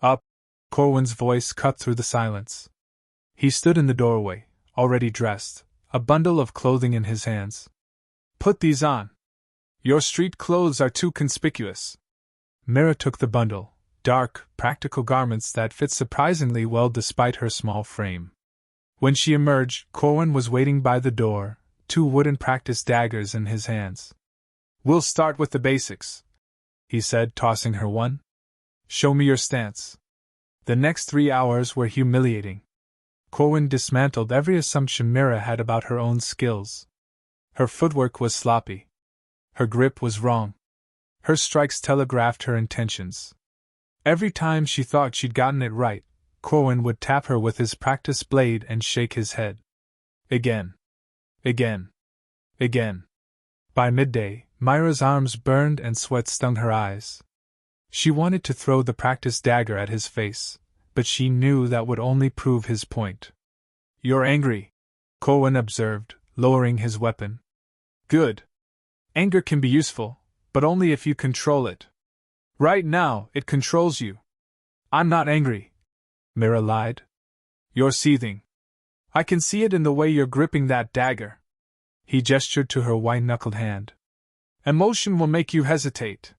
Up! Corwin's voice cut through the silence. He stood in the doorway, already dressed, a bundle of clothing in his hands. Put these on. Your street clothes are too conspicuous. Mira took the bundle, dark, practical garments that fit surprisingly well despite her small frame. When she emerged, Corwin was waiting by the door, 2 wooden practice daggers in his hands. We'll start with the basics, he said, tossing her one. Show me your stance. The next 3 hours were humiliating. Corwin dismantled every assumption Mira had about her own skills. Her footwork was sloppy. Her grip was wrong. Her strikes telegraphed her intentions. Every time she thought she'd gotten it right, Corwin would tap her with his practice blade and shake his head. Again. Again. Again. By midday, Mira's arms burned and sweat stung her eyes. She wanted to throw the practice dagger at his face, but she knew that would only prove his point. You're angry, Corwin observed, lowering his weapon. Good. Anger can be useful, but only if you control it. Right now, it controls you. I'm not angry, Mira lied. You're seething. I can see it in the way you're gripping that dagger. He gestured to her white-knuckled hand. Emotion will make you hesitate.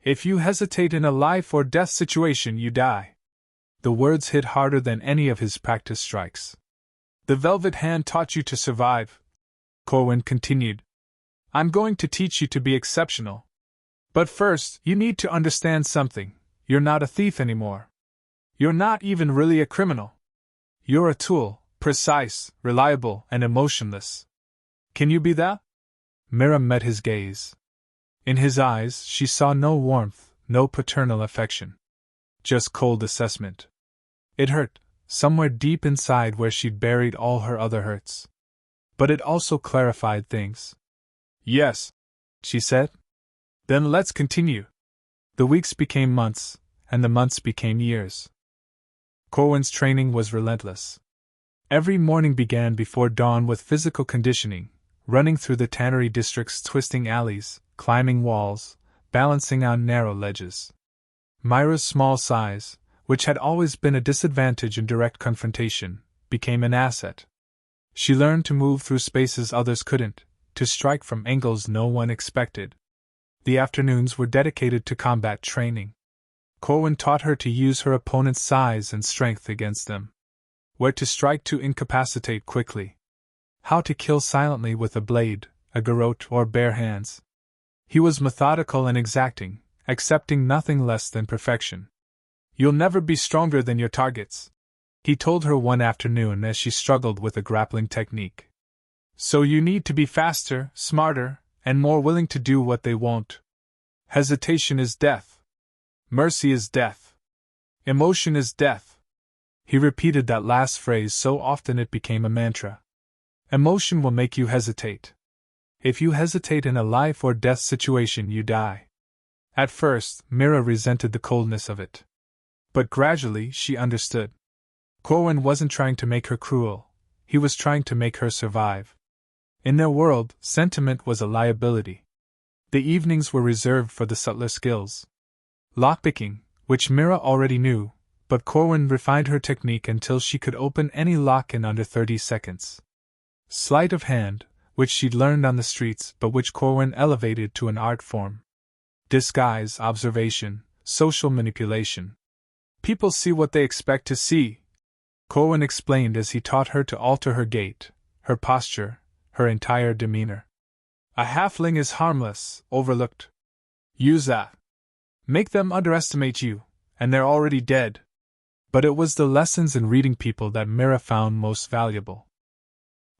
If you hesitate in a life-or-death situation, you die. The words hit harder than any of his practice strikes. The velvet hand taught you to survive, Corwin continued. I'm going to teach you to be exceptional. But first, you need to understand something. You're not a thief anymore. You're not even really a criminal. You're a tool, precise, reliable, and emotionless. Can you be that? Mira met his gaze. In his eyes, she saw no warmth, no paternal affection. Just cold assessment. It hurt, somewhere deep inside where she'd buried all her other hurts. But it also clarified things. Yes, she said. Then let's continue. The weeks became months, and the months became years. Corwin's training was relentless. Every morning began before dawn with physical conditioning, running through the tannery district's twisting alleys, climbing walls, balancing on narrow ledges. Mira's small size, which had always been a disadvantage in direct confrontation, became an asset. She learned to move through spaces others couldn't, to strike from angles no one expected. The afternoons were dedicated to combat training. Corwin taught her to use her opponent's size and strength against them. Where to strike to incapacitate quickly. How to kill silently with a blade, a garrote, or bare hands. He was methodical and exacting, accepting nothing less than perfection. You'll never be stronger than your targets, he told her one afternoon as she struggled with a grappling technique. So you need to be faster, smarter, and more willing to do what they won't. Hesitation is death. Mercy is death. Emotion is death. He repeated that last phrase so often it became a mantra. Emotion will make you hesitate. If you hesitate in a life-or-death situation, you die. At first, Mira resented the coldness of it. But gradually she understood. Corwin wasn't trying to make her cruel, he was trying to make her survive. In their world, sentiment was a liability. The evenings were reserved for the subtler skills. Lockpicking, which Mira already knew, but Corwin refined her technique until she could open any lock in under 30 seconds. Sleight of hand, which she'd learned on the streets but which Corwin elevated to an art form. Disguise, observation, social manipulation. People see what they expect to see, Corwin explained as he taught her to alter her gait, her posture, her entire demeanor. A halfling is harmless, overlooked. Use that. Make them underestimate you, and they're already dead. But it was the lessons in reading people that Mira found most valuable.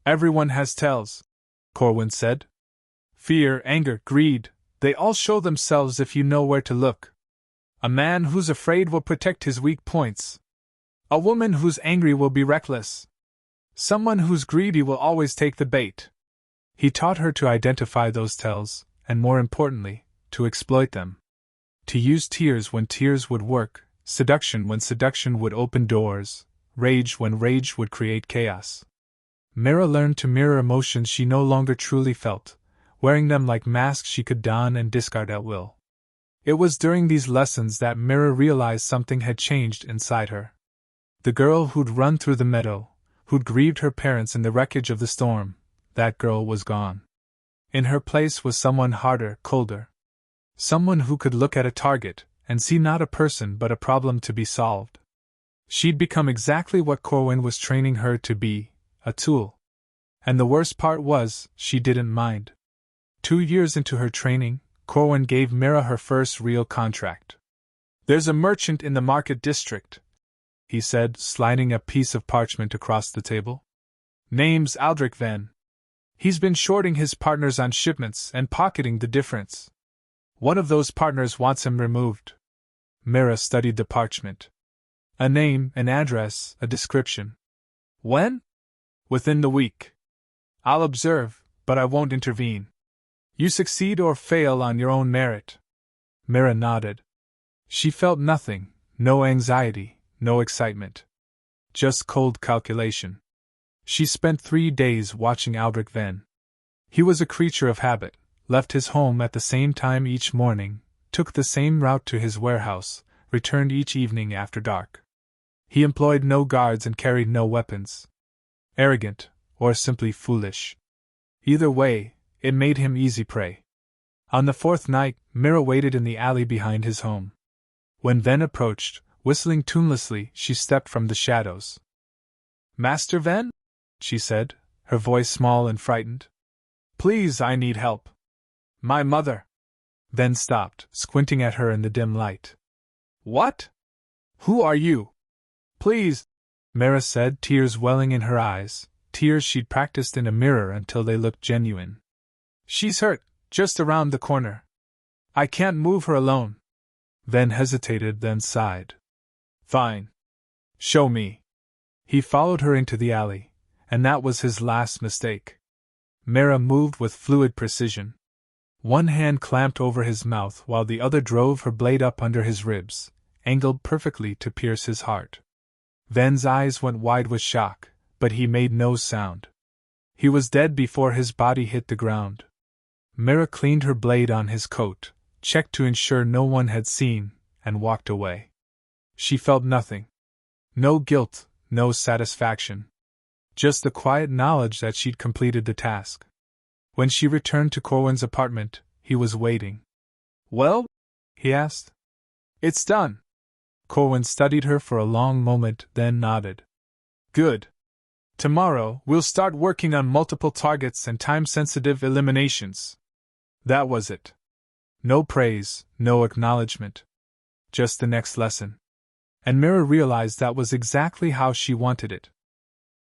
Everyone has tells, Corwin said. Fear, anger, greed, they all show themselves if you know where to look. A man who's afraid will protect his weak points. A woman who's angry will be reckless. Someone who's greedy will always take the bait. He taught her to identify those tells, and more importantly, to exploit them. To use tears when tears would work, seduction when seduction would open doors, rage when rage would create chaos. Mira learned to mirror emotions she no longer truly felt, wearing them like masks she could don and discard at will. It was during these lessons that Mira realized something had changed inside her. The girl who'd run through the meadow, who'd grieved her parents in the wreckage of the storm, that girl was gone. In her place was someone harder, colder. Someone who could look at a target and see not a person but a problem to be solved. She'd become exactly what Corwin was training her to be, a tool. And the worst part was, she didn't mind. 2 years into her training, Corwin gave Mira her first real contract. "There's a merchant in the market district," he said, sliding a piece of parchment across the table. "Name's Aldrich Venn. He's been shorting his partners on shipments and pocketing the difference. One of those partners wants him removed." Mira studied the parchment. A name, an address, a description. "When?" "Within the week. I'll observe, but I won't intervene. You succeed or fail on your own merit." Mira nodded. She felt nothing, no anxiety, no excitement. Just cold calculation. She spent 3 days watching Aldrich Venn. He was a creature of habit, left his home at the same time each morning, took the same route to his warehouse, returned each evening after dark. He employed no guards and carried no weapons. Arrogant, or simply foolish. Either way, it made him easy prey. On the 4th night, Mira waited in the alley behind his home. When Venn approached, whistling tunelessly, she stepped from the shadows. "Master Venn?" she said, her voice small and frightened. "Please, I need help. My mother." Venn stopped, squinting at her in the dim light. "What? Who are you?" "Please," Mira said, tears welling in her eyes, tears she'd practiced in a mirror until they looked genuine. "She's hurt, just around the corner. I can't move her alone." Venn hesitated, then sighed. "Fine. Show me." He followed her into the alley, and that was his last mistake. Mira moved with fluid precision. One hand clamped over his mouth while the other drove her blade up under his ribs, angled perfectly to pierce his heart. Venn's eyes went wide with shock, but he made no sound. He was dead before his body hit the ground. Mira cleaned her blade on his coat, checked to ensure no one had seen, and walked away. She felt nothing. No guilt, no satisfaction. Just the quiet knowledge that she'd completed the task. When she returned to Corwin's apartment, he was waiting. "Well?" he asked. "It's done." Corwin studied her for a long moment, then nodded. "Good. Tomorrow, we'll start working on multiple targets and time-sensitive eliminations." That was it. No praise, no acknowledgement. Just the next lesson. And Mira realized that was exactly how she wanted it.